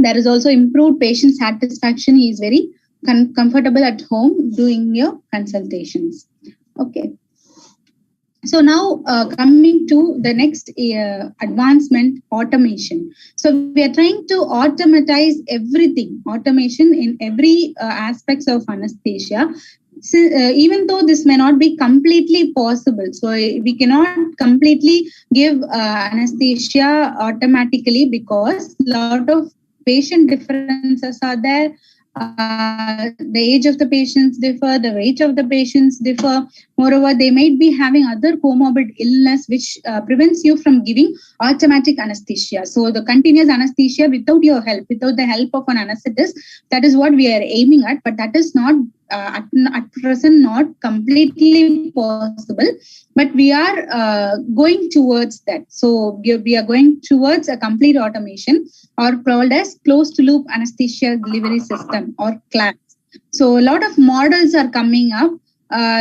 There is also improved patient satisfaction. He is very comfortable at home doing your consultations. Okay. So now coming to the next advancement, automation. So we are trying to automatize everything, automation in every aspects of anesthesia. So, even though this may not be completely possible, so we cannot completely give anesthesia automatically because a lot of patient differences are there. The age of the patients differ, the weight of the patients differ. Moreover, they might be having other comorbid illness which prevents you from giving automatic anesthesia. So the continuous anesthesia without your help, without the help of an anesthetist, that is what we are aiming at, but that is not at present not completely possible, but we are going towards that. So we are going towards a complete automation, or called as closed loop anesthesia delivery system, or CLADS. So a lot of models are coming up.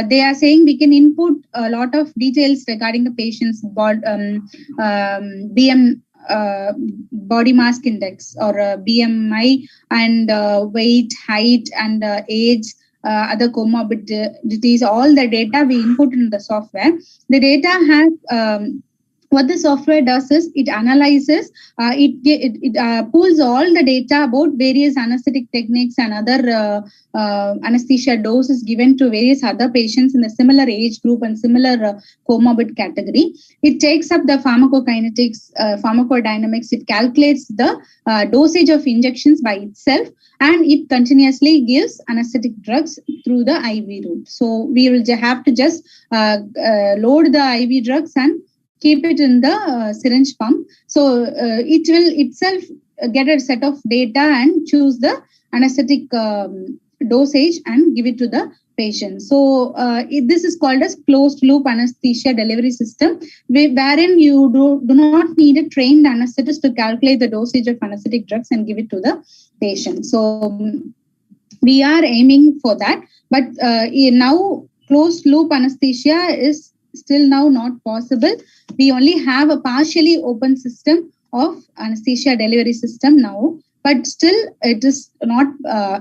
They are saying we can input a lot of details regarding the patient's BM body mass index, or BMI, and weight, height, and age, other comorbidities. All the data we input in the software. The data has what the software does is it analyzes, it pulls all the data about various anesthetic techniques and other anesthesia doses given to various other patients in the similar age group and similar comorbid category. It takes up the pharmacokinetics, pharmacodynamics. It calculates the dosage of injections by itself, and it continuously gives anesthetic drugs through the IV route. So we will have to just load the IV drugs and keep it in the syringe pump. So it will itself get a set of data and choose the anesthetic dosage and give it to the patient. So this is called as closed loop anesthesia delivery system, wherein you do not need a trained anesthetist to calculate the dosage of anesthetic drugs and give it to the patient. So we are aiming for that, but now closed loop anesthesia is still now not possible. We only have a partially open system of anesthesia delivery system now, but still it is not,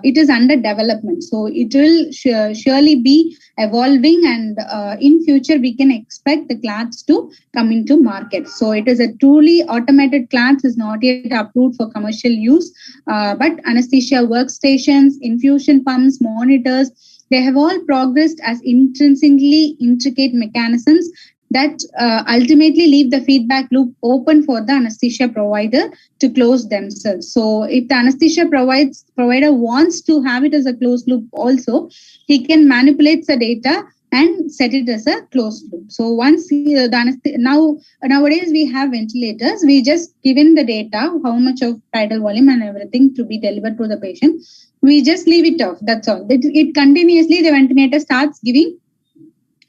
it is under development. So it will surely be evolving, and in future we can expect the CLADS to come into market. So it is a truly automated CLADS, is not yet approved for commercial use, but anesthesia workstations, infusion pumps, monitors, they have all progressed as intrinsically intricate mechanisms that ultimately leave the feedback loop open for the anesthesia provider to close themselves. So if the anesthesia provider wants to have it as a closed loop also, he can manipulate the data and set it as a closed loop. So once nowadays we have ventilators, we just given the data, how much of tidal volume and everything to be delivered to the patient. We just leave it off. That's all. It continuously, the ventilator starts giving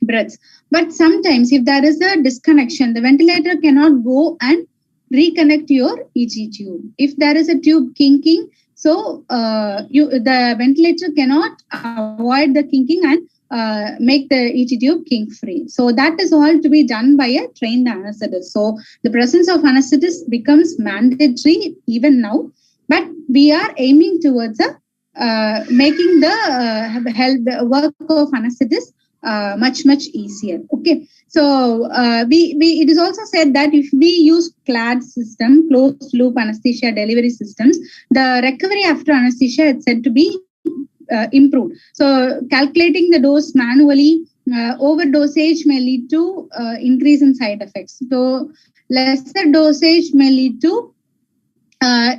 breaths. But sometimes if there is a disconnection, the ventilator cannot go and reconnect your EG tube. If there is a tube kinking, so the ventilator cannot avoid the kinking and make the EG tube kink free. So that is all to be done by a trained anesthetist. So the presence of anesthetist becomes mandatory even now, but we are aiming towards making the work of anesthetist much easier. Okay, so it is also said that if we use CLADS system, closed loop anesthesia delivery systems, the recovery after anesthesia is said to be improved. So calculating the dose manually, overdosage may lead to increase in side effects. So lesser dosage may lead to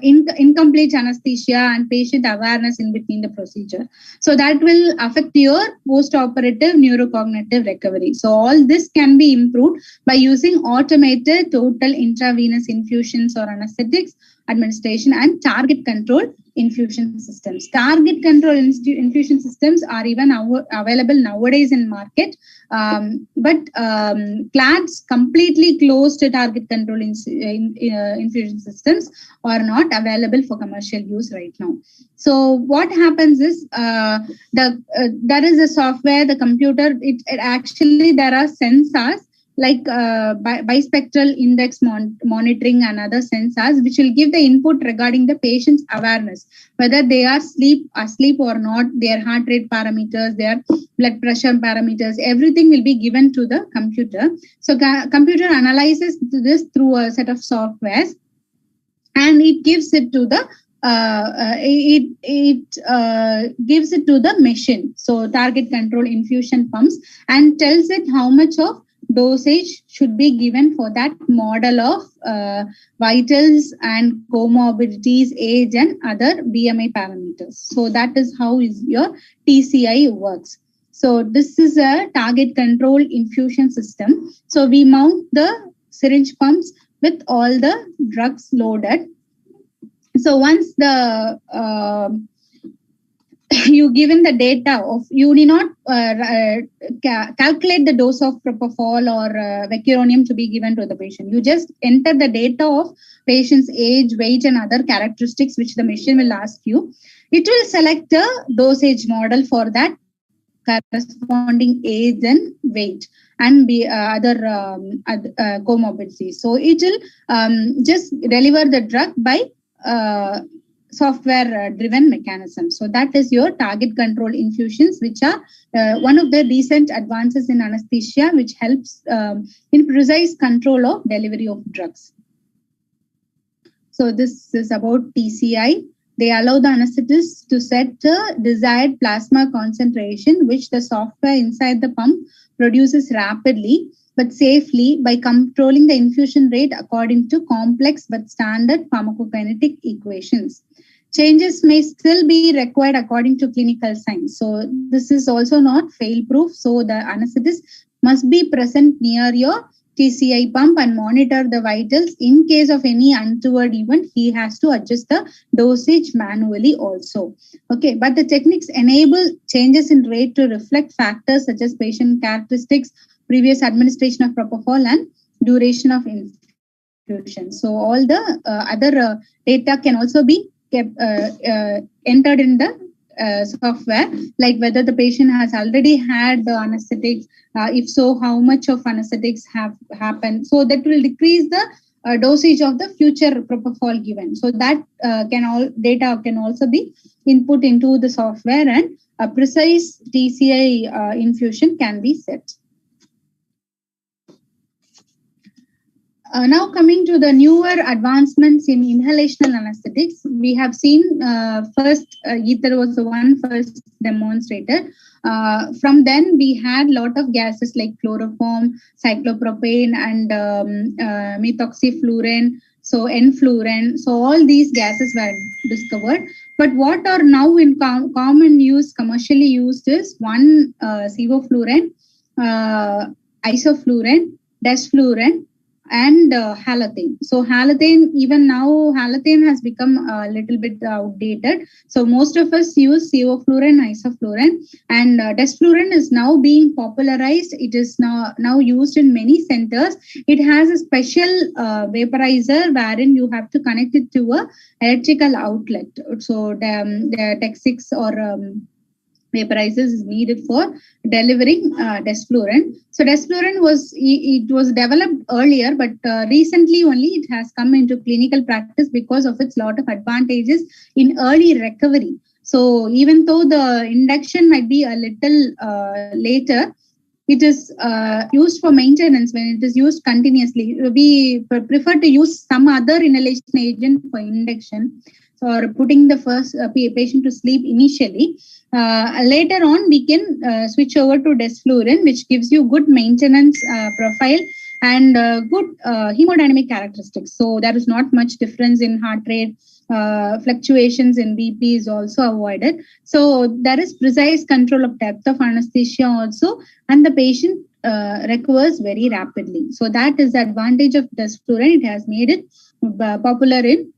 incomplete anesthesia and patient awareness in between the procedure. So that will affect your post-operative neurocognitive recovery. So all this can be improved by using automated total intravenous infusions or anesthetics administration and target control infusion systems. Target control infusion systems are even available nowadays in market, but CLADS completely closed target control infusion systems are not available for commercial use right now. So what happens is there is a software, the computer, it actually there are sensors like bispectral index monitoring and other sensors, which will give the input regarding the patient's awareness, whether they are asleep or not, their heart rate parameters, their blood pressure parameters, everything will be given to the computer. So computer analyzes this through a set of softwares, and it gives it to the gives it to the machine, so target control infusion pumps, and tells it how much of dosage should be given for that model of vitals and comorbidities, age, and other BMI parameters. So that is how your TCI works. So this is a target control infusion system. So we mount the syringe pumps with all the drugs loaded. So once the you given the data of, you need not calculate the dose of propofol or vecuronium to be given to the patient. You just enter the data of patient's age, weight, and other characteristics which the machine will ask you. It will select a dosage model for that corresponding age and weight and other comorbidities. So it will just deliver the drug by software driven mechanism. So that is your target control infusions, which are one of the recent advances in anesthesia, which helps in precise control of delivery of drugs. So this is about TCI. They allow the anesthetist to set the desired plasma concentration, which the software inside the pump produces rapidly but safely by controlling the infusion rate according to complex but standard pharmacokinetic equations. Changes may still be required according to clinical signs. So this is also not fail-proof. So the anesthetist must be present near your TCI pump and monitor the vitals. In case of any untoward event, he has to adjust the dosage manually also. Okay, but the techniques enable changes in rate to reflect factors such as patient characteristics, previous administration of propofol, and duration of infusion. So all the other data can also be kept, entered in the software, like whether the patient has already had the anesthetics, if so, how much of anesthetics have happened. So that will decrease the dosage of the future propofol given. So that data can also be input into the software, and a precise TCI infusion can be set. Now coming to the newer advancements in inhalational anesthetics, we have seen first ether was the one first demonstrated. From then we had a lot of gases like chloroform, cyclopropane, and methoxyfluorine, so enfluorine. So all these gases were discovered. But what are now in common use, commercially used, is one sevoflurane, isoflurane, desflurane, and halothane. So halothane, even now halothane has become a little bit outdated. So most of us use sevoflurane, isoflurane, and desflurane is now being popularized. It is now used in many centers. It has a special vaporizer wherein you have to connect it to a electrical outlet. So the Tech6 or vaporizers is needed for delivering desflurane. So desflurane was developed earlier, but recently only it has come into clinical practice because of its lot of advantages in early recovery. So even though the induction might be a little later, it is used for maintenance when it is used continuously. We prefer to use some other inhalation agent for induction, or putting the first patient to sleep initially. Later on, we can switch over to desflurane, which gives you good maintenance profile and good hemodynamic characteristics. So there is not much difference in heart rate. Fluctuations in BP is also avoided. So there is precise control of depth of anesthesia also, and the patient recovers very rapidly. So that is the advantage of desflurane. It has made it popular in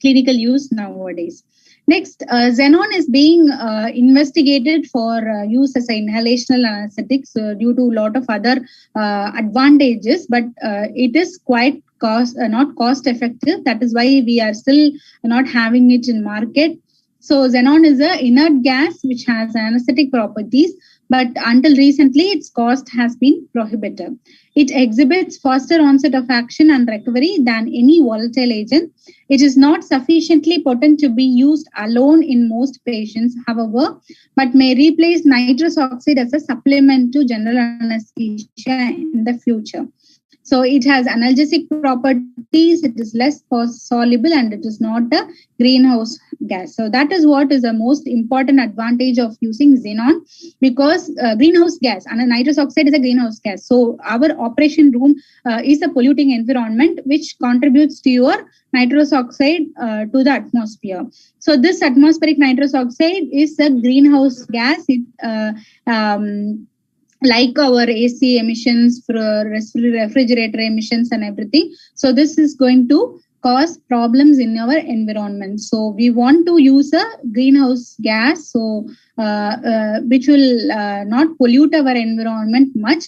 clinical use nowadays. Next, xenon is being investigated for use as an inhalational anesthetics due to a lot of other advantages, but it is quite not cost effective. That is why we are still not having it in market. So xenon is an inert gas which has anesthetic properties, but until recently, its cost has been prohibitive. It exhibits faster onset of action and recovery than any volatile agent. It is not sufficiently potent to be used alone in most patients, however, but may replace nitrous oxide as a supplement to general anesthesia in the future. So it has analgesic properties, it is less soluble, and it is not a greenhouse gas. So that is what is the most important advantage of using xenon, because greenhouse gas and nitrous oxide is a greenhouse gas. So our operation room is a polluting environment which contributes to your nitrous oxide to the atmosphere. So this atmospheric nitrous oxide is a greenhouse gas. Like our AC emissions, refrigerator emissions and everything. So this is going to cause problems in our environment. So we want to use a greenhouse gas, so which will not pollute our environment much.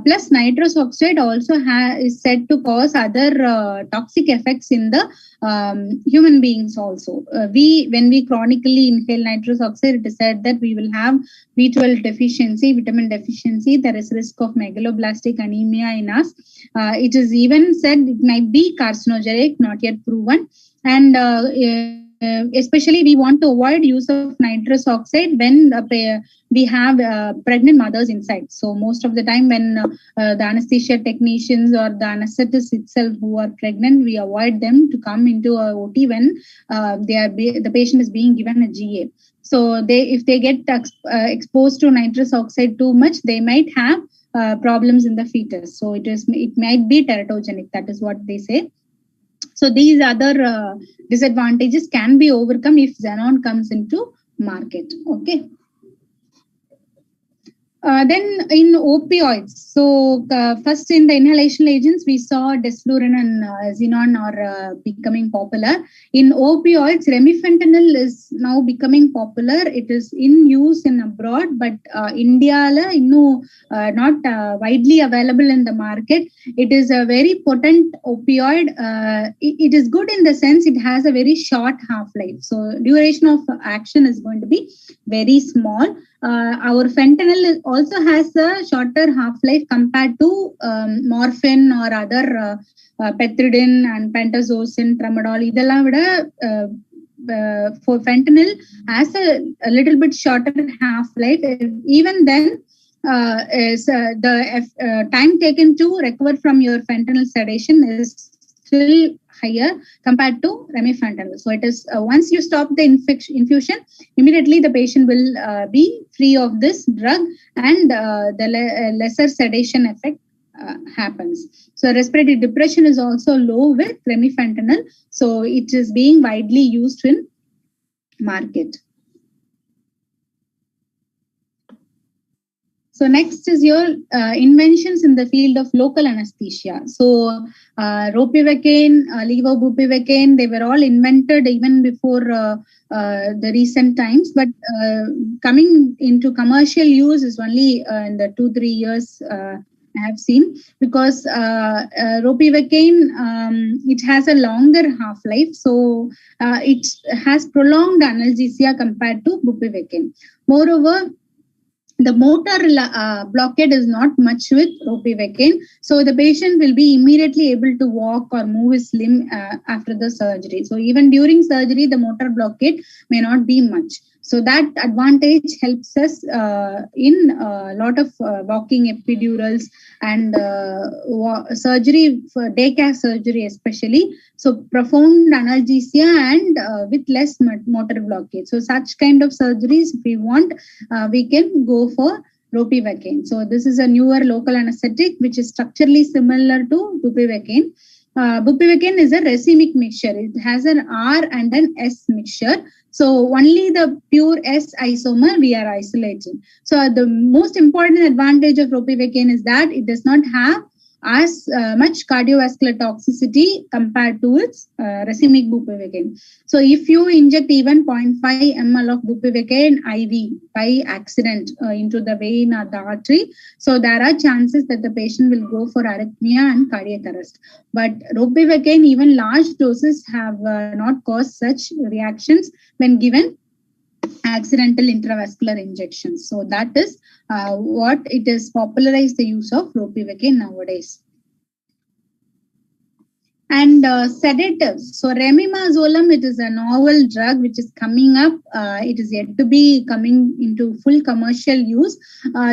Plus nitrous oxide also is said to cause other toxic effects in the human beings also. When we chronically inhale nitrous oxide, it is said that we will have B12 deficiency, vitamin deficiency. There is risk of megaloblastic anemia in us. It is even said it might be carcinogenic, not yet proven. And especially we want to avoid use of nitrous oxide when we have pregnant mothers inside. So most of the time when the anesthesia technicians or the anesthetist itself who are pregnant, we avoid them to come into a OT when the patient is being given a GA. So if they get exposed to nitrous oxide too much, they might have problems in the fetus. So it might be teratogenic. That is what they say. So these other disadvantages can be overcome if xenon comes into market. Okay. Then in opioids, so first in the inhalation agents, we saw desflurane and xenon are becoming popular. In opioids, remifentanil is now becoming popular. It is in use in abroad, but India not widely available in the market. It is a very potent opioid. It is good in the sense it has a very short half-life. So duration of action is going to be very small. Our fentanyl also has a shorter half-life compared to morphine or other pethidine and pentazocine, tramadol. For fentanyl has a little bit shorter half-life. Even then, the time taken to recover from your fentanyl sedation is still higher compared to remifentanil. So it is once you stop the infusion, immediately the patient will be free of this drug, and the lesser sedation effect happens. So respiratory depression is also low with remifentanil. So it is being widely used in market. So next is your inventions in the field of local anesthesia. So ropivacaine, levobupivacaine, they were all invented even before the recent times, but coming into commercial use is only in the 2-3 years I have seen, because ropivacaine, it has a longer half-life, so it has prolonged analgesia compared to bupivacaine. Moreover, the motor blockade is not much with ropivacaine, so the patient will be immediately able to walk or move his limb after the surgery. So even during surgery, the motor blockade may not be much. So that advantage helps us in a lot of walking epidurals and surgery, for daycare surgery especially. So profound analgesia and with less motor blockade. So such kind of surgeries, if we want, we can go for ropivacaine. So this is a newer local anesthetic which is structurally similar to bupivacaine. Bupivacaine is a racemic mixture. It has an R and an S mixture. So only the pure S isomer we are isolating. So the most important advantage of ropivacaine is that it does not have as much cardiovascular toxicity compared to its racemic bupivacaine. So if you inject even 0.5 ml of bupivacaine IV by accident into the vein or the artery, so there are chances that the patient will go for arrhythmia and cardiac arrest. But ropivacaine, even large doses have not caused such reactions when given accidental intravascular injections. So that is what it is popularized the use of ropivacaine nowadays. And sedatives. So remimazolam, it is a novel drug which is coming up. It is yet to be coming into full commercial use.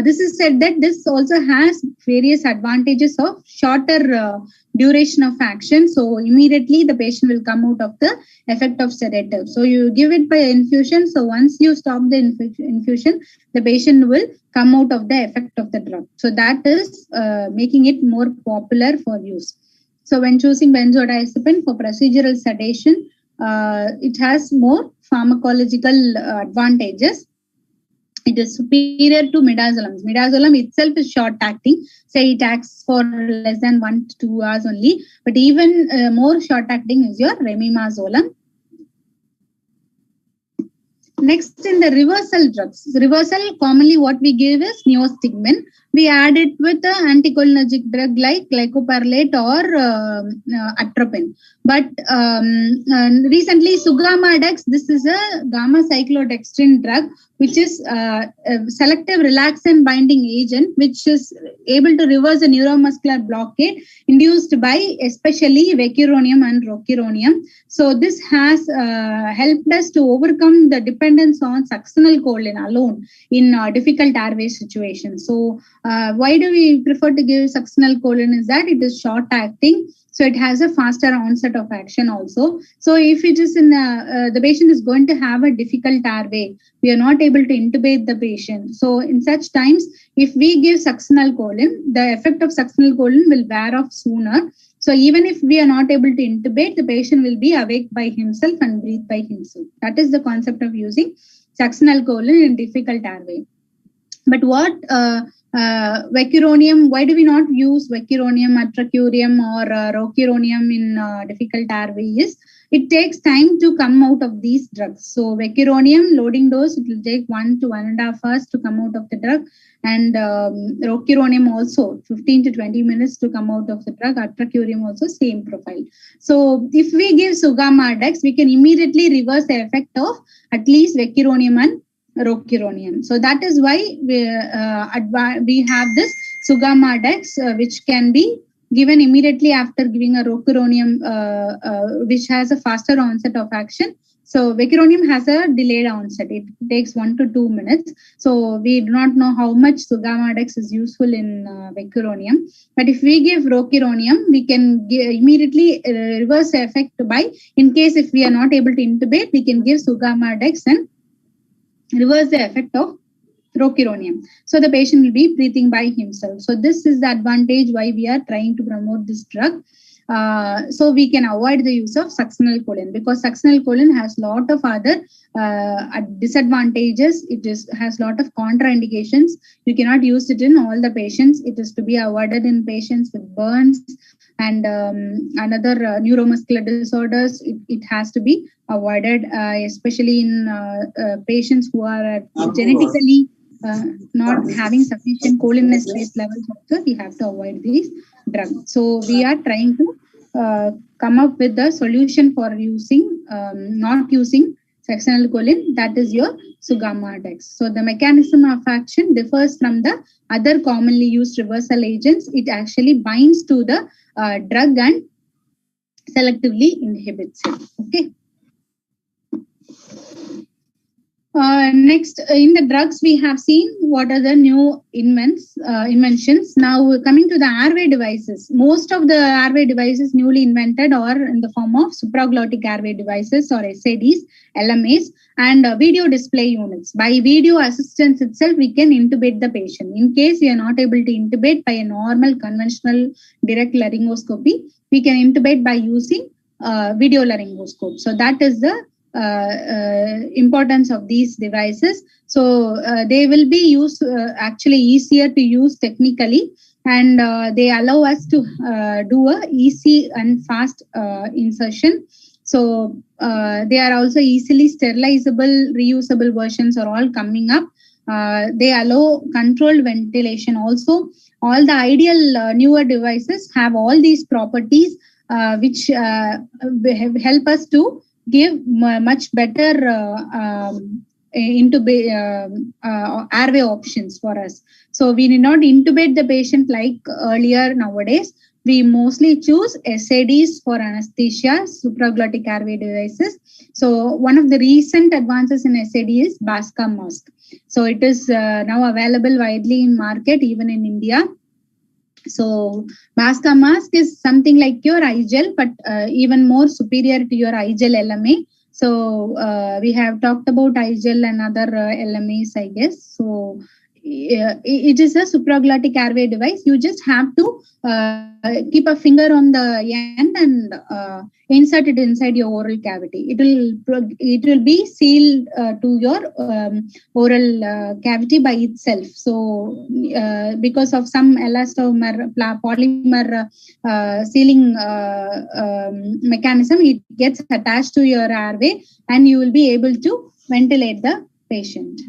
This is said that this also has various advantages of shorter duration of action. So immediately the patient will come out of the effect of sedative. So you give it by infusion. So once you stop the infusion, the patient will come out of the effect of the drug. So that is making it more popular for use. So when choosing benzodiazepine for procedural sedation, it has more pharmacological advantages. It is superior to midazolam. Midazolam itself is short acting. Say it acts for less than 1 to 2 hours only. But even more short acting is your remimazolam. Next, in the reversal drugs. Reversal, commonly what we give is neostigmine. We add it with an anticholinergic drug like glycopyrrolate or atropine. But recently, Sugamadex, this is a gamma cyclodextrin drug, which is a selective relaxin binding agent, which is able to reverse a neuromuscular blockade induced by especially vecuronium and rocuronium. So this has helped us to overcome the dependence on succinylcholine alone in difficult airway situations. So why do we prefer to give succinylcholine is that it is short acting. So it has a faster onset of action also. So if it is in the patient is going to have a difficult airway, we are not able to intubate the patient. So in such times, if we give succinylcholine, the effect of succinylcholine will wear off sooner. So even if we are not able to intubate, the patient will be awake by himself and breathe by himself. That is the concept of using succinylcholine in difficult airway. But what vecuronium, why do we not use vecuronium, atracurium or rocuronium in difficult airway is it takes time to come out of these drugs. So vecuronium loading dose, it will take 1 to 1.5 hours to come out of the drug. And rocuronium also 15 to 20 minutes to come out of the drug. Atracurium also same profile. So if we give Sugamadex, we can immediately reverse the effect of at least vecuronium and rocuronium. So that is why we have this Sugamadex, which can be given immediately after giving a rocuronium, which has a faster onset of action. So vecuronium has a delayed onset. It takes 1 to 2 minutes. So we do not know how much Sugamadex is useful in vecuronium. But if we give rocuronium, we can immediately reverse the effect by, in case if we are not able to intubate, we can give Sugamadex and reverse the effect of rocuronium. So the patient will be breathing by himself. So this is the advantage why we are trying to promote this drug. So we can avoid the use of succinylcholine because succinylcholine has a lot of other disadvantages. It has a lot of contraindications. You cannot use it in all the patients. It is to be avoided in patients with burns and another neuromuscular disorders. It has to be avoided, especially in patients who are genetically not having sufficient cholinesterase levels. Also, we have to avoid these drugs. So we are trying to come up with a solution for using, not using succinylcholine, that is your Sugamadex. So the mechanism of action differs from the other commonly used reversal agents. It actually binds to the drug and selectively inhibits it. Okay. Next, in the drugs, we have seen what are the new inventions. Now, coming to the airway devices, most of the airway devices newly invented are in the form of supraglottic airway devices or SADs, LMAs, and video display units. By video assistance itself, we can intubate the patient. In case we are not able to intubate by a normal conventional direct laryngoscopy, we can intubate by using video laryngoscope. So that is the importance of these devices. So they will be used actually easier to use technically, and they allow us to do a easy and fast insertion. So they are also easily sterilizable, reusable versions are all coming up. They allow controlled ventilation also. All the ideal newer devices have all these properties which help us to give much better airway options for us. So we need not intubate the patient like earlier nowadays. We mostly choose SADs for anesthesia, supraglottic airway devices. So one of the recent advances in SAD is Bascom mask. So it is now available widely in market, even in India. So Bascom mask is something like your iGel, but even more superior to your iGel LMA. So we have talked about iGel and other LMAs, I guess. So it is a supraglottic airway device. You just have to keep a finger on the end and insert it inside your oral cavity. It will be sealed to your oral cavity by itself. So because of some elastomer polymer sealing mechanism, it gets attached to your airway and you will be able to ventilate the patient.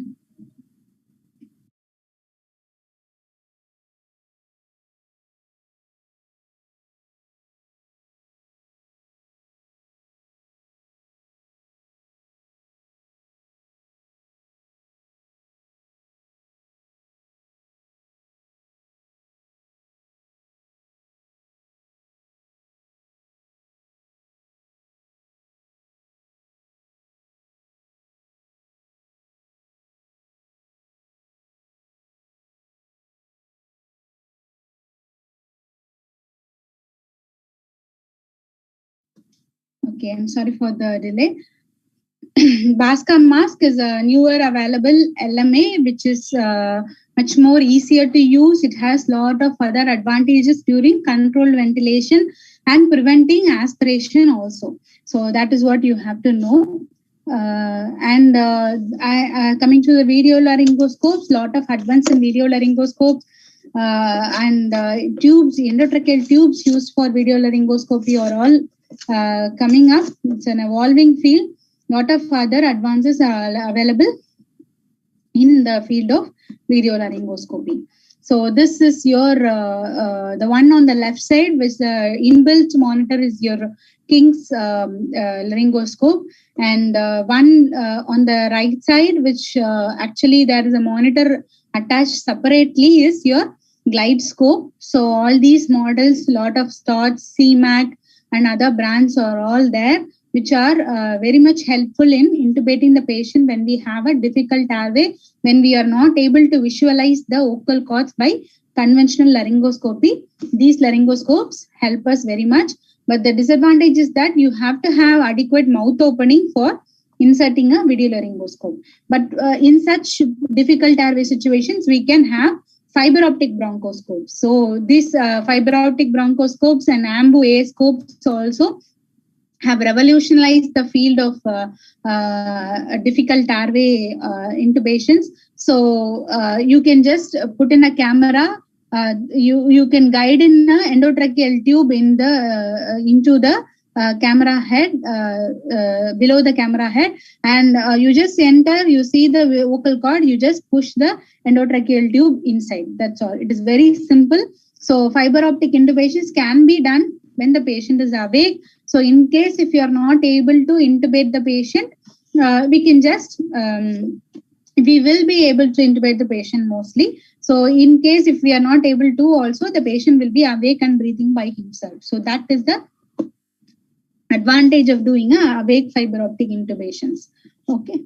Okay, I'm sorry for the delay. Bascom mask is a newer available LMA, which is much more easier to use. It has a lot of other advantages during controlled ventilation and preventing aspiration also. So that is what you have to know. Coming to the video laryngoscopes, lot of advance in video laryngoscopes and tubes, endotracheal tubes used for video laryngoscopy are all coming up. It's an evolving field. Lot of other advances are available in the field of video laryngoscopy. So this is your the one on the left side, which the inbuilt monitor is your King's laryngoscope, and one on the right side, which actually there is a monitor attached separately, is your Glide scope. So all these models, lot of Stotz, CMAC, and other brands are all there, which are very much helpful in intubating the patient when we have a difficult airway, when we are not able to visualize the vocal cords by conventional laryngoscopy. These laryngoscopes help us very much. But the disadvantage is that you have to have adequate mouth opening for inserting a video laryngoscope. But in such difficult airway situations, we can have fiber optic bronchoscopes. So these fiber optic bronchoscopes and Ambu A scopes also have revolutionized the field of difficult airway intubations. So you can just put in a camera. You can guide in an endotracheal tube in the into the camera head, below the camera head, and you just enter, you see the vocal cord, you just push the endotracheal tube inside. That's all. It is very simple. So fiber optic intubations can be done when the patient is awake. So in case if you are not able to intubate the patient, we can just we will be able to intubate the patient mostly. So in case if we are not able to, also the patient will be awake and breathing by himself. So that is the advantage of doing a awake fiber optic intubations. Okay.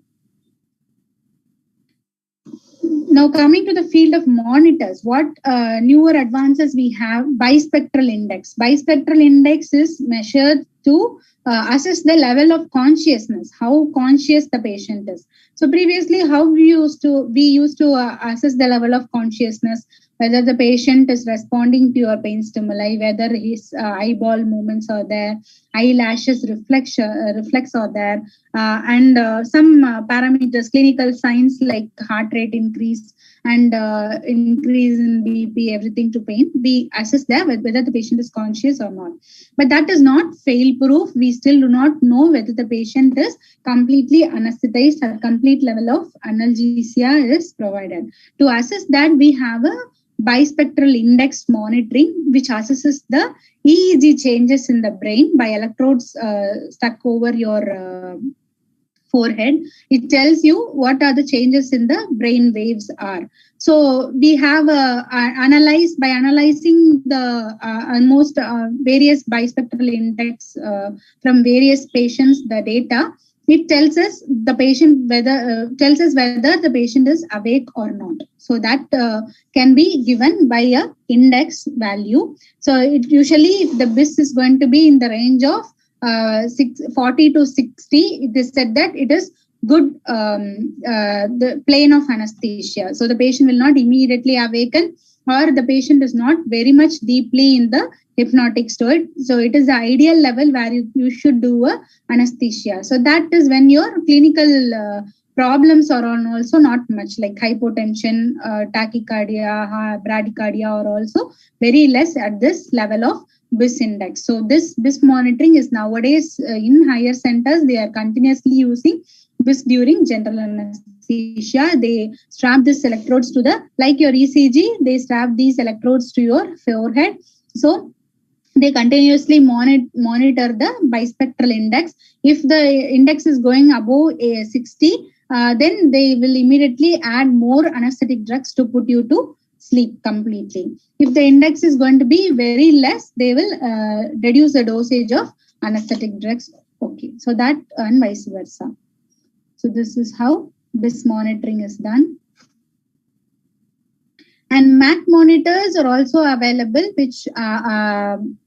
Now coming to the field of monitors, what newer advances we have? Bispectral index. Bispectral index is measured to assess the level of consciousness, how conscious the patient is. So previously, how we used to assess the level of consciousness, whether the patient is responding to your pain stimuli, whether his eyeball movements are there, eyelashes reflex are there, and some parameters, clinical signs like heart rate increase and increase in BP, everything to pain. We assess that whether the patient is conscious or not. But that is not fail proof. We still do not know whether the patient is completely anesthetized or complete level of analgesia is provided. To assess that, we have a bispectral index monitoring, which assesses the EEG changes in the brain by electrodes stuck over your forehead. It tells you what are the changes in the brain waves are. So we have analyzing the almost various bispectral index from various patients, the data. It tells us whether the patient is awake or not. So that can be given by a index value. So it usually, if the BIS is going to be in the range of 40 to 60, it is said that it is good the plane of anesthesia. So the patient will not immediately awaken, or the patient is not very much deeply in the hypnotic state. So it is the ideal level where you should do a anesthesia. So that is when your clinical problems are on also not much, like hypotension, tachycardia, bradycardia are also very less at this level of BIS index. So this monitoring is nowadays in higher centers, they are continuously using BIS during general anesthesia. They strap these electrodes to the, like your ECG, they strap these electrodes to your forehead. So they continuously monitor the bispectral index. If the index is going above 60, then they will immediately add more anesthetic drugs to put you to sleep completely. If the index is going to be very less, they will reduce the dosage of anesthetic drugs. Okay, so that and vice versa. So this is how BIS monitoring is done. And MAC monitors are also available, which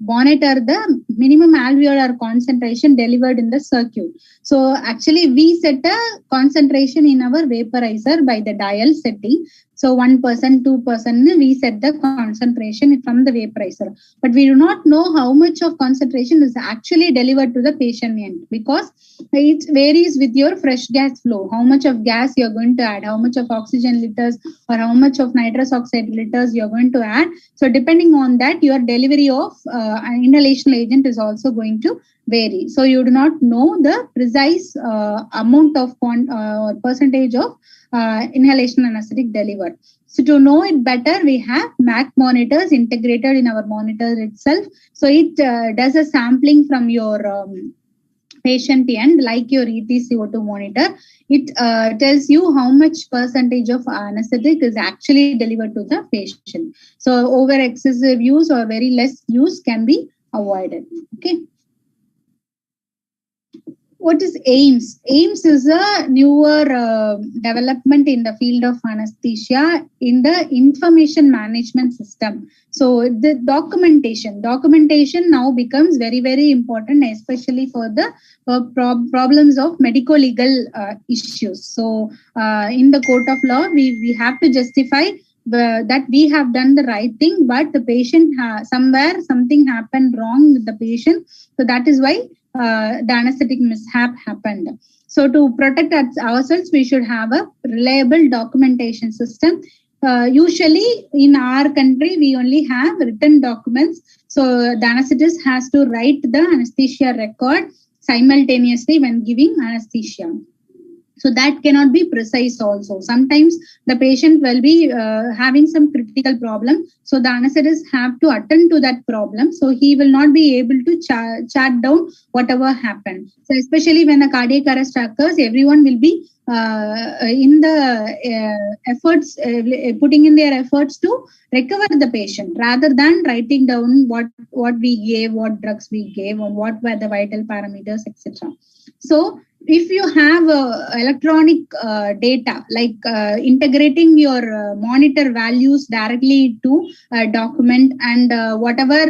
monitor the minimum alveolar concentration delivered in the circuit. So actually, we set a concentration in our vaporizer by the dial setting. So 1%, 2%, we set the concentration from the vaporizer. But we do not know how much of concentration is actually delivered to the patient end, because it varies with your fresh gas flow. How much of gas you're going to add, how much of oxygen liters or how much of nitrous oxide liters you're going to add. So depending on that, your delivery of an inhalational agent is also going to vary. So you do not know the precise amount of percentage of inhalation anesthetic delivered. So to know it better, we have MAC monitors integrated in our monitor itself. So it does a sampling from your patient end, like your EtCO2 monitor. It tells you how much percentage of anesthetic is actually delivered to the patient. So over excessive use or very less use can be avoided. Okay. What is AIMS? AIMS is a newer development in the field of anesthesia in the information management system. So the documentation now becomes very, very important, especially for the problems of medico-legal issues. So in the court of law, we have to justify that we have done the right thing, but the patient somewhere something happened wrong with the patient. So that is why the anesthetic mishap happened. So to protect ourselves, we should have a reliable documentation system. Usually in our country, we only have written documents. So the anesthetist has to write the anesthesia record simultaneously when giving anesthesia. So that cannot be precise also. Sometimes the patient will be having some critical problem. So the anesthetist have to attend to that problem. So he will not be able to chat down whatever happened. So especially when a cardiac arrest occurs, everyone will be in the efforts, putting in their efforts to recover the patient, rather than writing down what we gave, what drugs we gave, or what were the vital parameters, etc. So if you have electronic data, like integrating your monitor values directly to document, and whatever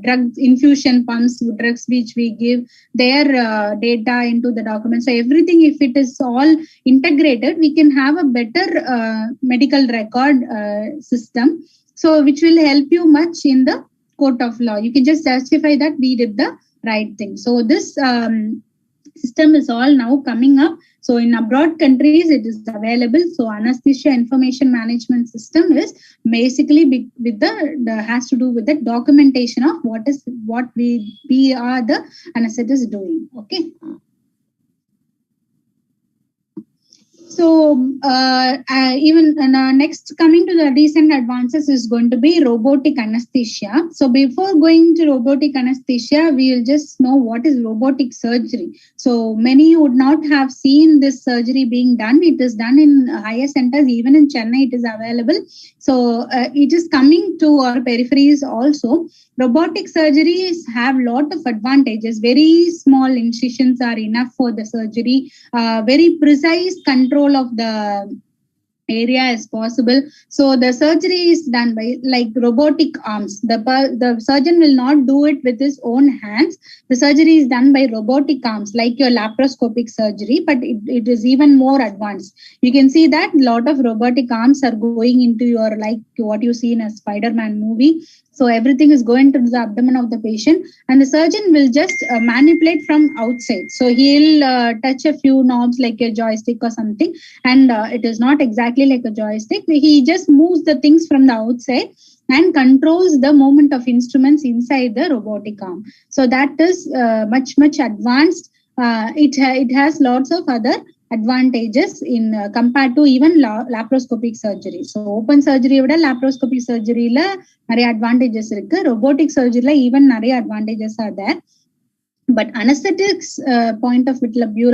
drug infusion pumps, drugs which we give, their data into the document. So everything, if it is all integrated, we can have a better medical record system, so which will help you much in the court of law. You can just justify that we did the right thing. So this system is all now coming up. So in abroad countries, it is available. So anesthesia information management system is basically with the has to do with the documentation of what we are the anesthetists doing. Okay. So even next, coming to the recent advances is going to be robotic anesthesia. So before going to robotic anesthesia, we will just know what is robotic surgery. So many would not have seen this surgery being done. It is done in higher centers, even in Chennai it is available. So it is coming to our peripheries also. Robotic surgeries have lot of advantages. Very small incisions are enough for the surgery. Very precise control of the area as possible. So the surgery is done by like robotic arms. The surgeon will not do it with his own hands. The surgery is done by robotic arms, like your laparoscopic surgery, but it is even more advanced. You can see that a lot of robotic arms are going into your, like what you see in a Spider-Man movie. So everything is going to the abdomen of the patient, and the surgeon will just manipulate from outside. So he'll touch a few knobs like a joystick or something, and it is not exactly like a joystick. He just moves the things from the outside and controls the movement of instruments inside the robotic arm. So that is much advanced. It has lots of other advantages in compared to even laparoscopic surgery. So open surgery விட laparoscopic surgeryல நிறைய advantages இருக்கு. Robotic surgeryல even நிறைய advantages are there. But anesthetics point of view,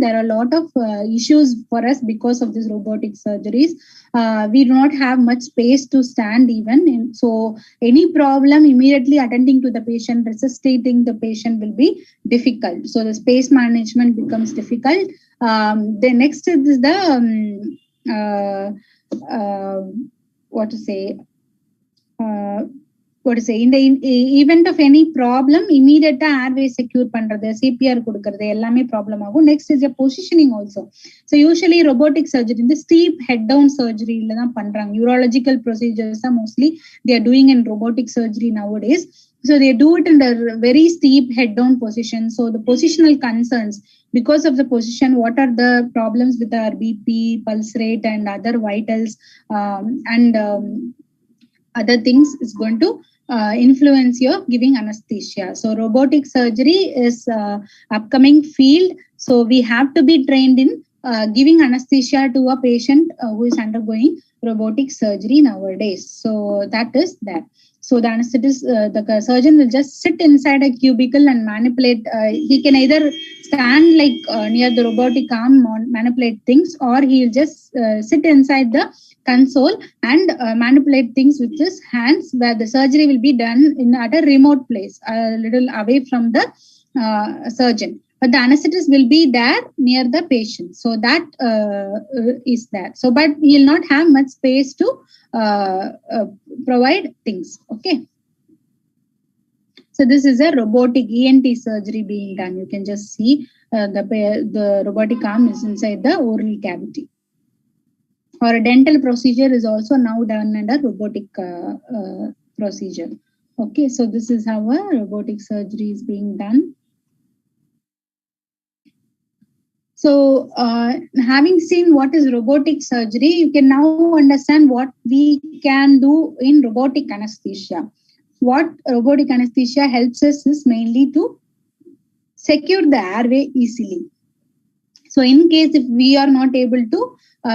there are a lot of issues for us because of these robotic surgeries. We do not have much space to stand even. So any problem, immediately attending to the patient, resuscitating the patient will be difficult. So the space management becomes difficult. The next is the in the event of any problem, immediate airway secure பண்றது, CPR கொடுக்கிறது எல்லாமே problem ஆகும். Next is positioning also. So usually robotic surgery இந்த steep head down surgeryல தான் பண்றாங்க. Urological procedures are mostly they are doing in robotic surgery nowadays. So they do it in a very steep head down position. So the positional concerns, because of the position, what are the problems with our BP, pulse rate and other vitals and other things is going to influence your giving anesthesia. So robotic surgery is upcoming field. So we have to be trained in giving anesthesia to a patient who is undergoing robotic surgery nowadays. So that is that. So the anesthetist, the surgeon will just sit inside a cubicle and manipulate. He can either stand like near the robotic arm, manipulate things, or he will just sit inside the console and manipulate things with his hands, where the surgery will be done at a remote place, a little away from the surgeon. But the anesthetist will be there near the patient. So that is that. So, but he will not have much space to provide things. Okay. So this is a robotic ENT surgery being done. You can just see the robotic arm is inside the oral cavity. Or a dental procedure is also now done under robotic procedure. Okay, so this is how a robotic surgery is being done. So having seen what is robotic surgery, you can now understand what we can do in robotic anesthesia. What robotic anesthesia helps us is mainly to secure the airway easily. So in case if we are not able to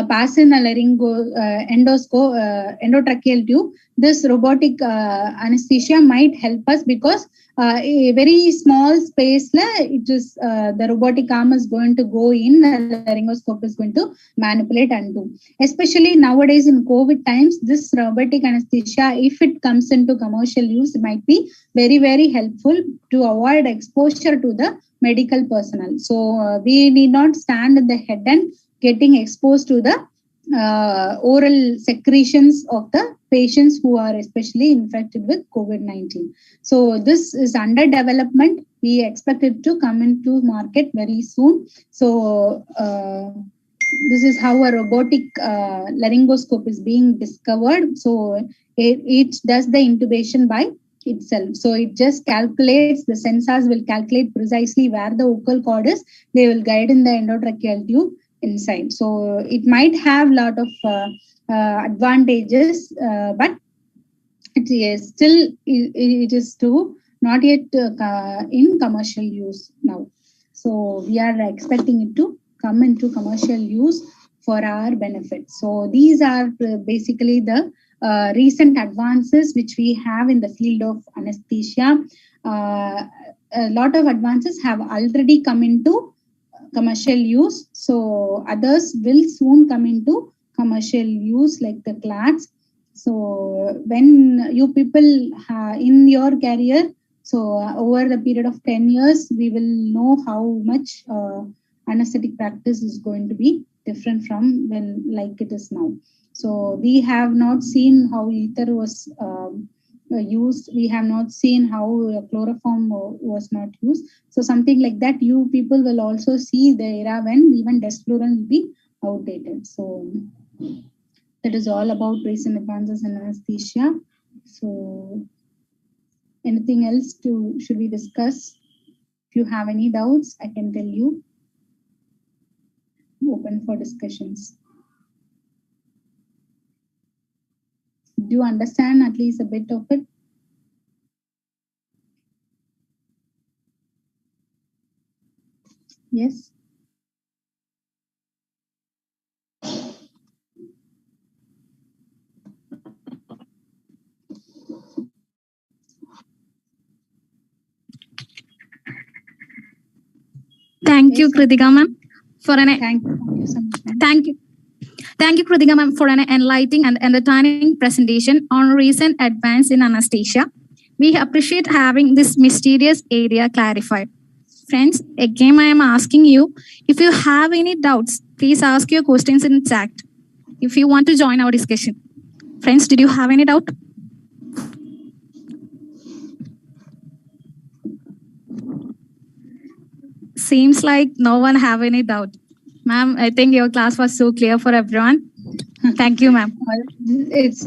pass in a endotracheal tube, this robotic anesthesia might help us, because a very small space it is the robotic arm is going to go in, the laryngoscope is going to manipulate and do. Especially nowadays in COVID times, this robotic anesthesia, if it comes into commercial use, it might be very helpful to avoid exposure to the medical personnel. So we need not stand at the head and getting exposed to the oral secretions of the patients who are especially infected with COVID-19. So this is under development. We expect it to come into market very soon. So this is how a robotic laryngoscope is being discovered. So it does the intubation by itself. So it just calculates, the sensors will calculate precisely where the vocal cord is. They will guide in the endotracheal tube inside. So it might have a lot of advantages, but it is still it is not yet in commercial use now. So we are expecting it to come into commercial use for our benefit. So these are basically the recent advances which we have in the field of anesthesia. A lot of advances have already come into commercial use. So others will soon come into commercial use, like the CLATs. So when you people in your career, so over the period of 10 years, we will know how much anesthetic practice is going to be different from when like it is now. So we have not seen how ether was used. We have not seen how chloroform was not used. So something like that, you people will also see the era when even desflurane will be outdated. So that is all about recent advances in anesthesia. So anything else should we discuss? If you have any doubts, I can tell you. Open for discussions. Do you understand at least a bit of it? Yes. Thank you, Kritika ma'am, for an Thank you so much, ma'am. Thank you, Kritika ma'am, for an enlightening and entertaining presentation on recent advance in anesthesia. We appreciate having this mysterious area clarified. Friends, again, I am asking you, if you have any doubts, please ask your questions in chat. If you want to join our discussion. Friends, did you have any doubt? Seems like no one have any doubt. Ma'am, I think your class was so clear for everyone. Thank you, ma'am. It's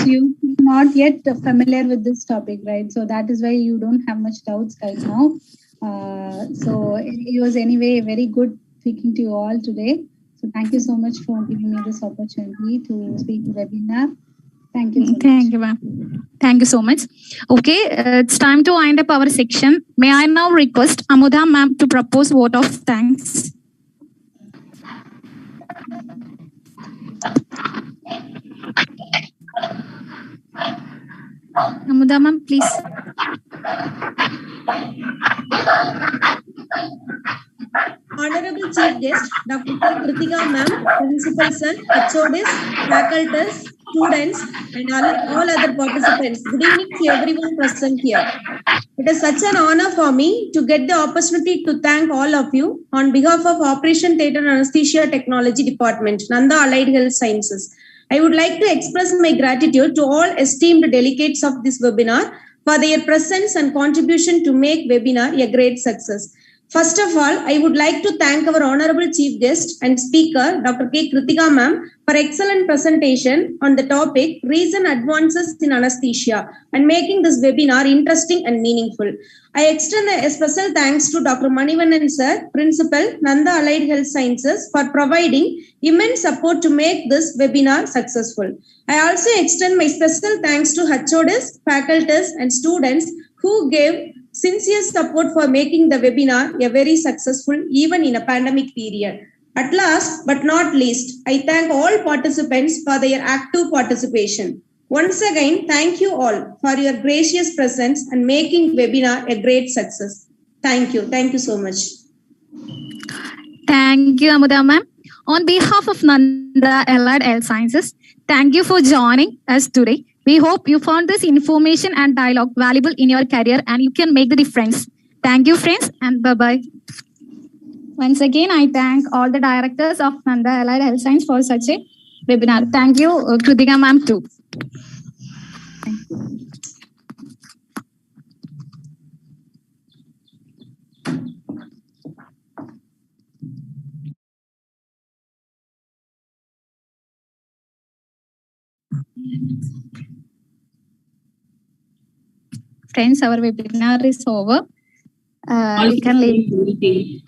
you not yet familiar with this topic, right? So that is why you don't have much doubts right now. So it was anyway very good speaking to you all today. So thank you so much for giving me this opportunity to speak the webinar. Thank you so much. Thank you, ma'am. Thank you so much. Okay, it's time to wind up our section. May I now request Amudha ma'am to propose vote of thanks. Amudha ma'am, please. Honorable Chief Guest, Dr. K. Kritika ma'am, principals and HODs, faculties, students, and all other participants. Good evening to everyone present here. It is such an honor for me to get the opportunity to thank all of you on behalf of Operation Theatre Anesthesia Technology Department, Nanda Allied Health Sciences. I would like to express my gratitude to all esteemed delegates of this webinar for their presence and contribution to make webinar a great success. First of all, I would like to thank our Honorable Chief Guest and Speaker, Dr. K. Kritika ma'am, for excellent presentation on the topic Recent Advances in Anesthesia and making this webinar interesting and meaningful. I extend a special thanks to Dr. Manivannan sir, Principal, Nanda Allied Health Sciences, for providing immense support to make this webinar successful. I also extend my special thanks to HODs, faculties, and students who gave sincere support for making the webinar a very successful even in a pandemic period. At last but not least, I thank all participants for their active participation. Once again, thank you all for your gracious presence and making webinar a great success. Thank you. Thank you so much. Thank you, Amudha ma'am. On behalf of Nanda Allied Health Sciences, thank you for joining us today. We hope you found this information and dialogue valuable in your career and you can make the difference. Thank you, friends, and bye-bye. Once again, I thank all the directors of Nanda Allied Health Science for such a webinar. Thank you, Kritika ma'am, too. Thank you. Friends, our webinar is over. We can leave.